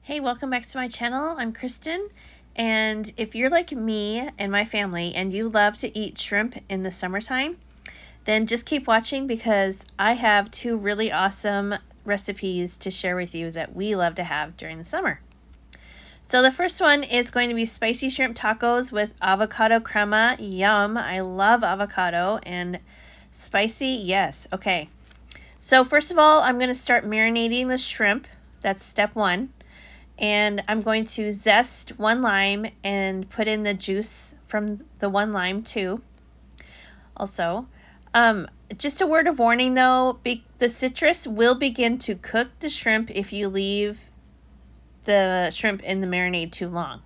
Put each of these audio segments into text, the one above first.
Hey, welcome back to my channel. I'm Kristen, and if you're like me and my family and you love to eat shrimp in the summertime, then just keep watching because I have two really awesome recipes to share with you that we love to have during the summer. So the first one is going to be spicy shrimp tacos with avocado crema. Yum, I love avocado and spicy, yes. Okay, so first of all, I'm going to start marinating the shrimp. That's step one. And I'm going to zest one lime and put in the juice from the one lime too. Also, just a word of warning though, the citrus will begin to cook the shrimp if you leave the shrimp in the marinade too long.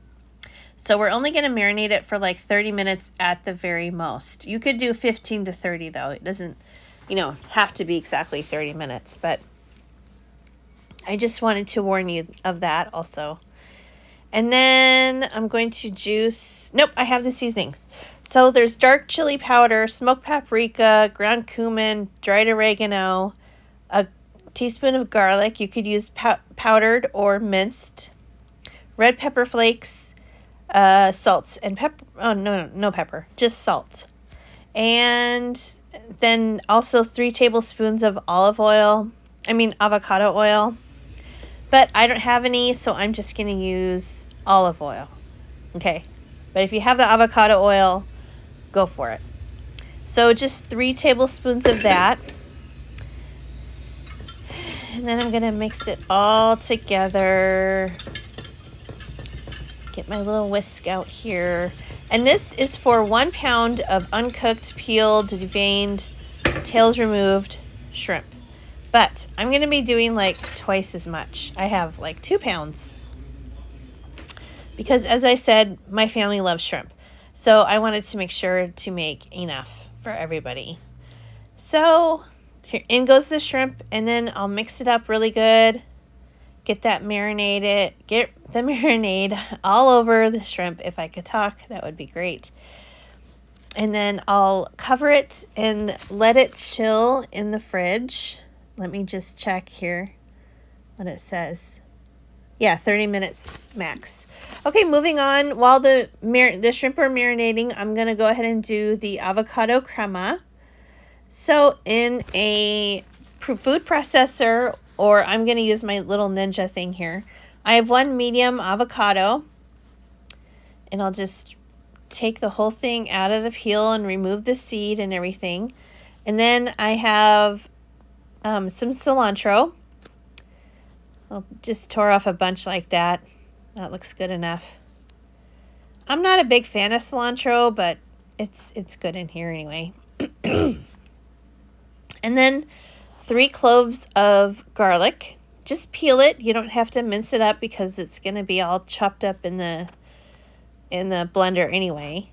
So we're only going to marinate it for like 30 minutes at the very most. You could do 15 to 30 though. It doesn't, have to be exactly 30 minutes, but I just wanted to warn you of that also. And then I'm going to I have the seasonings. So there's dark chili powder, smoked paprika, ground cumin, dried oregano, a teaspoon of garlic. You could use powdered or minced. Red pepper flakes, salts, and pepper. Oh, no pepper, just salt. And then also 3 tablespoons of avocado oil. But I don't have any, so I'm just going to use olive oil. Okay. But if you have the avocado oil, go for it. So just 3 tablespoons of that. And then I'm going to mix it all together. Get my little whisk out here. And this is for 1 pound of uncooked, peeled, deveined, tails removed shrimp. But I'm going to be doing like twice as much. I have like 2 pounds. Because as I said, my family loves shrimp. So I wanted to make sure to make enough for everybody. So here in goes the shrimp, and then I'll mix it up really good. Get the marinade all over the shrimp. If I could talk, that would be great. And then I'll cover it and let it chill in the fridge. Let me just check here what it says. Yeah, 30 minutes max. Okay, moving on. While the shrimp are marinating, I'm going to go ahead and do the avocado crema. So in a food processor, or I'm going to use my little ninja thing here, I have 1 medium avocado. And I'll just take the whole thing out of the peel and remove the seed and everything. And then I have some cilantro. I'll just tore off a bunch like that. That looks good enough. I'm not a big fan of cilantro, but it's good in here anyway. And then 3 cloves of garlic. Just peel it. You don't have to mince it up because it's going to be all chopped up in the blender anyway.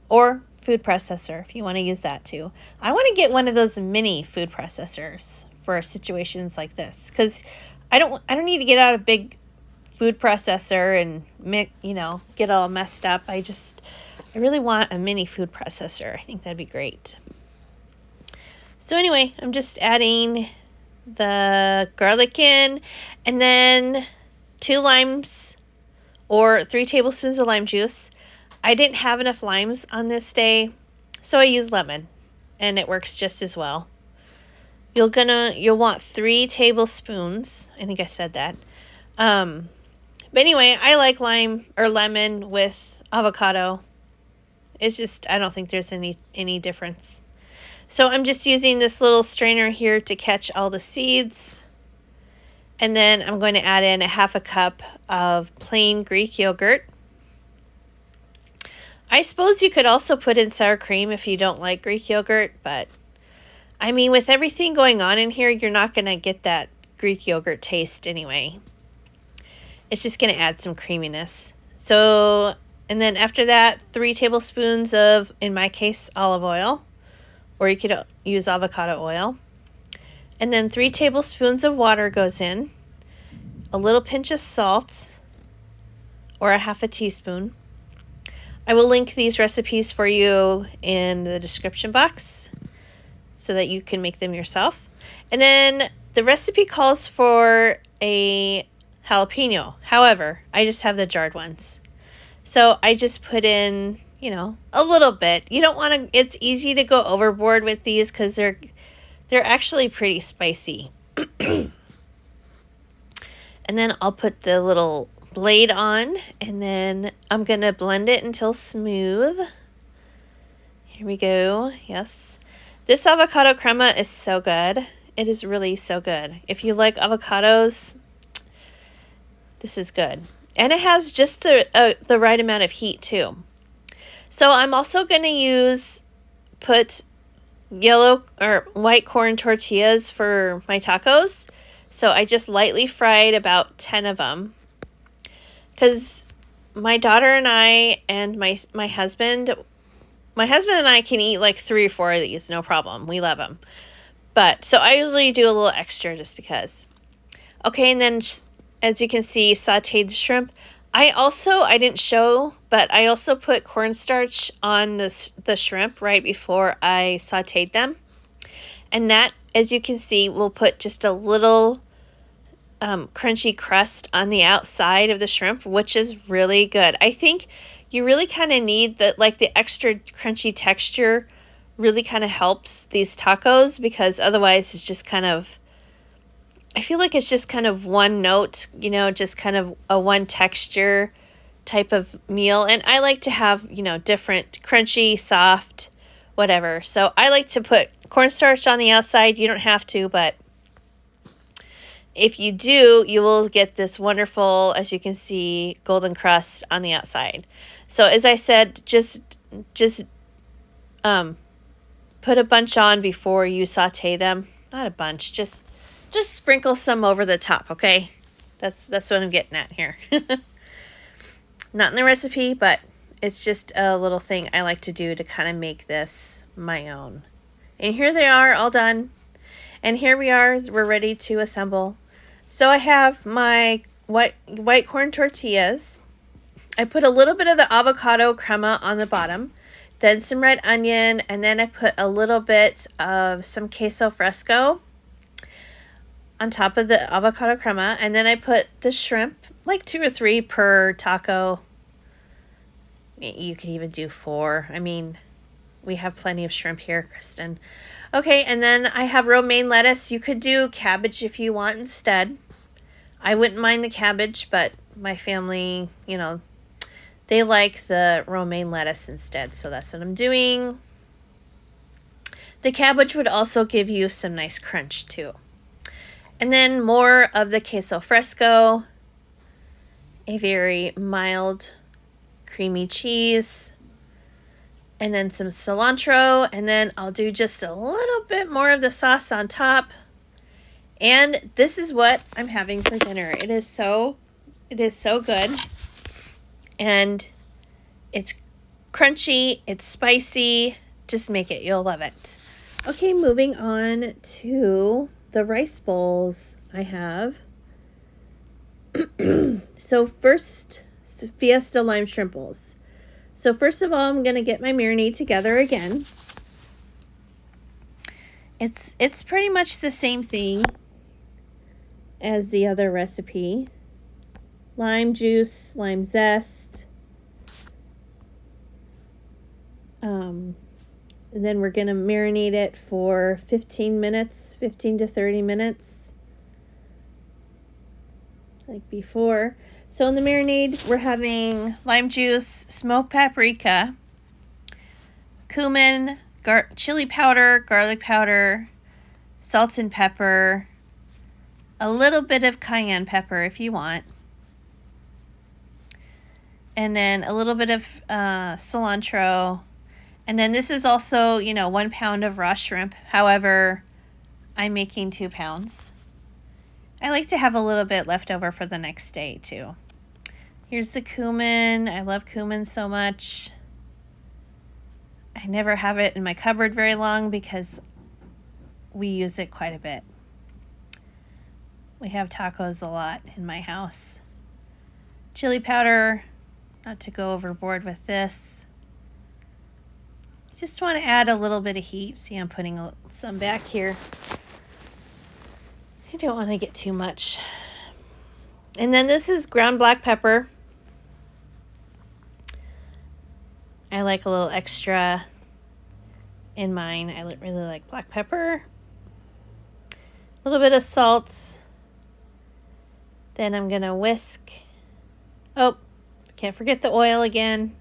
Or food processor if you want to use that too. I want to get one of those mini food processors for situations like this because I don't need to get out a big food processor and get all messed up. I really want a mini food processor. I think that'd be great. So anyway, I'm just adding the garlic in, and then 2 limes or 3 tablespoons of lime juice. I didn't have enough limes on this day, so I used lemon, and it works just as well. You'll want 3 tablespoons. I think I said that. But anyway, I like lime or lemon with avocado. It's just, I don't think there's any difference. So I'm just using this little strainer here to catch all the seeds. And then I'm going to add in 1/2 cup of plain Greek yogurt. I suppose you could also put in sour cream if you don't like Greek yogurt, but I mean, with everything going on in here, you're not going to get that Greek yogurt taste anyway. It's just going to add some creaminess. So, and then after that, 3 tablespoons of, in my case, olive oil, or you could use avocado oil. And then 3 tablespoons of water goes in, a little pinch of salt, or 1/2 teaspoon. I will link these recipes for you in the description box so that you can make them yourself. And then the recipe calls for a jalapeno. However, I just have the jarred ones. So I just put in, you know, a little bit. You don't want to, it's easy to go overboard with these because they're actually pretty spicy. And then I'll put the little blade on, and then I'm going to blend it until smooth. Here we go. Yes. This avocado crema is so good. It is really so good. If you like avocados, this is good. And it has just the right amount of heat too. So I'm also going to put yellow or white corn tortillas for my tacos. So I just lightly fried about 10 of them. Because my daughter and I and my husband and I can eat like 3 or 4 of these, no problem. We love them. But, so I usually do a little extra just because. Okay, and then as you can see, sauteed shrimp. I didn't show, but I also put cornstarch on the shrimp right before I sauteed them. And that, as you can see, will put just a little crunchy crust on the outside of the shrimp, which is really good. I think you really kind of need the extra crunchy texture really kind of helps these tacos, because otherwise it's just kind of, I feel like it's just kind of one note, you know, just kind of a one texture type of meal. And I like to have, you know, different crunchy, soft, whatever. So I like to put cornstarch on the outside. You don't have to, but if you do, you will get this wonderful, as you can see, golden crust on the outside. So as I said, just put a bunch on before you saute them. Not a bunch, just sprinkle some over the top, okay? That's what I'm getting at here. Not in the recipe, but it's just a little thing I like to do to kind of make this my own. And here they are, all done. And here we are, we're ready to assemble. So I have my white corn tortillas. I put a little bit of the avocado crema on the bottom, then some red onion, and then I put a little bit of some queso fresco on top of the avocado crema, and then I put the shrimp, like 2 or 3 per taco. You could even do 4. I mean, we have plenty of shrimp here, Kristen. Okay, and then I have romaine lettuce. You could do cabbage if you want instead. I wouldn't mind the cabbage, but my family, you know, they like the romaine lettuce instead, so that's what I'm doing. The cabbage would also give you some nice crunch too. And then more of the queso fresco, a very mild creamy cheese, and then some cilantro, and then I'll do just a little bit more of the sauce on top. And this is what I'm having for dinner. It is so good. And it's crunchy, it's spicy. Just make it, you'll love it. Okay, moving on to the rice bowls I have. So first, Fiesta lime shrimp bowls. So first of all, I'm going to get my marinade together again. It's pretty much the same thing as the other recipe. Lime juice, lime zest. And then we're going to marinate it for 15 to 30 minutes. Like before. So in the marinade, we're having lime juice, smoked paprika, cumin, chili powder, garlic powder, salt and pepper, a little bit of cayenne pepper if you want, and then a little bit of cilantro. And then this is also, 1 pound of raw shrimp. However, I'm making 2 pounds. I like to have a little bit left over for the next day too. Here's the cumin. I love cumin so much. I never have it in my cupboard very long because we use it quite a bit. We have tacos a lot in my house. Chili powder, not to go overboard with this. Just want to add a little bit of heat. See, I'm putting some back here. I don't want to get too much. And then this is ground black pepper. I like a little extra in mine. I really like black pepper. A little bit of salt. Then I'm going to whisk. Oh, can't forget the oil again.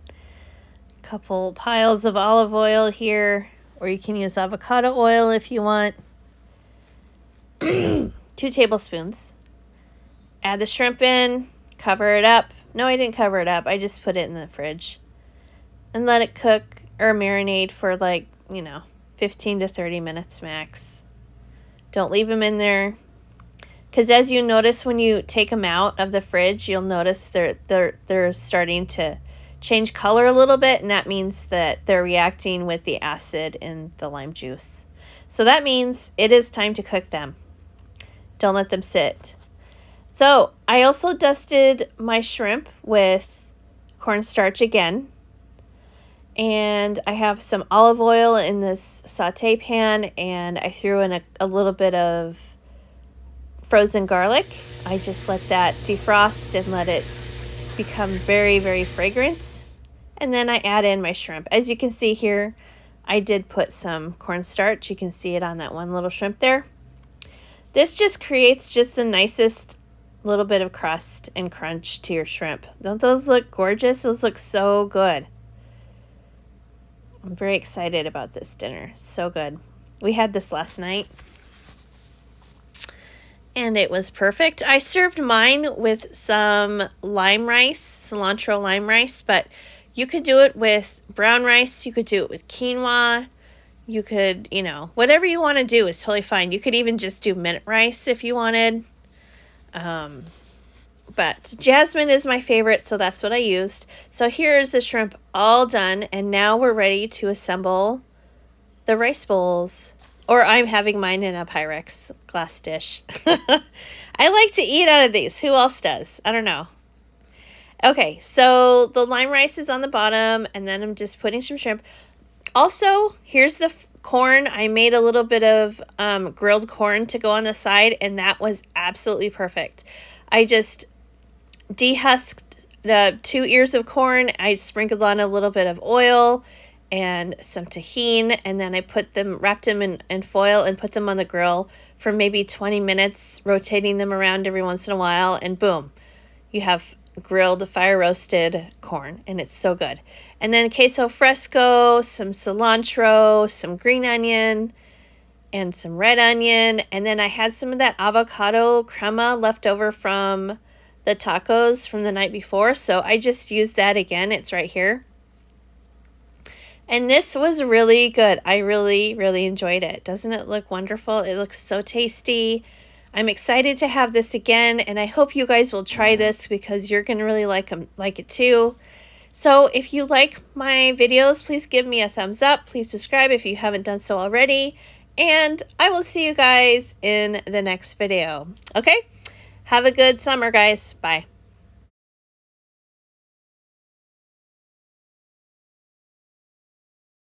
A couple piles of olive oil here. Or you can use avocado oil if you want. 2 tablespoons. Add the shrimp in. Cover it up. No, I didn't cover it up. I just put it in the fridge. And let it cook or marinate for like, 15 to 30 minutes max. Don't leave them in there. Because as you notice when you take them out of the fridge, you'll notice they're starting to change color a little bit. And that means that they're reacting with the acid in the lime juice. So that means it is time to cook them. Don't let them sit. So I also dusted my shrimp with cornstarch again. And I have some olive oil in this saute pan, and I threw in a little bit of frozen garlic. I just let that defrost and let it become very, very fragrant. And then I add in my shrimp. As you can see here, I did put some cornstarch. You can see it on that one little shrimp there. This just creates just the nicest little bit of crust and crunch to your shrimp. Don't those look gorgeous? Those look so good. I'm very excited about this dinner. So good. We had this last night. And it was perfect. I served mine with some lime rice, cilantro lime rice, but you could do it with brown rice. You could do it with quinoa. You could, whatever you want to do is totally fine. You could even just do mint rice if you wanted. But jasmine is my favorite, so that's what I used. So here's the shrimp all done, and now we're ready to assemble the rice bowls. Or I'm having mine in a Pyrex glass dish. I like to eat out of these. Who else does? I don't know. Okay, so the lime rice is on the bottom, and then I'm just putting some shrimp. Also, here's the corn. I made a little bit of grilled corn to go on the side, and that was absolutely perfect. I just dehusked the 2 ears of corn. I sprinkled on a little bit of oil and some tahini, and then I wrapped them in foil and put them on the grill for maybe 20 minutes, rotating them around every once in a while, and boom, you have grilled, fire roasted corn, and it's so good. And then queso fresco, some cilantro, some green onion, and some red onion, and then I had some of that avocado crema left over from the tacos from the night before, so I just used that again. It's right here. And this was really good. I really, really enjoyed it. Doesn't it look wonderful? It looks so tasty. I'm excited to have this again, and I hope you guys will try this because you're going to really like it too. So if you like my videos, please give me a thumbs up. Please subscribe if you haven't done so already. And I will see you guys in the next video. Okay? Have a good summer, guys. Bye.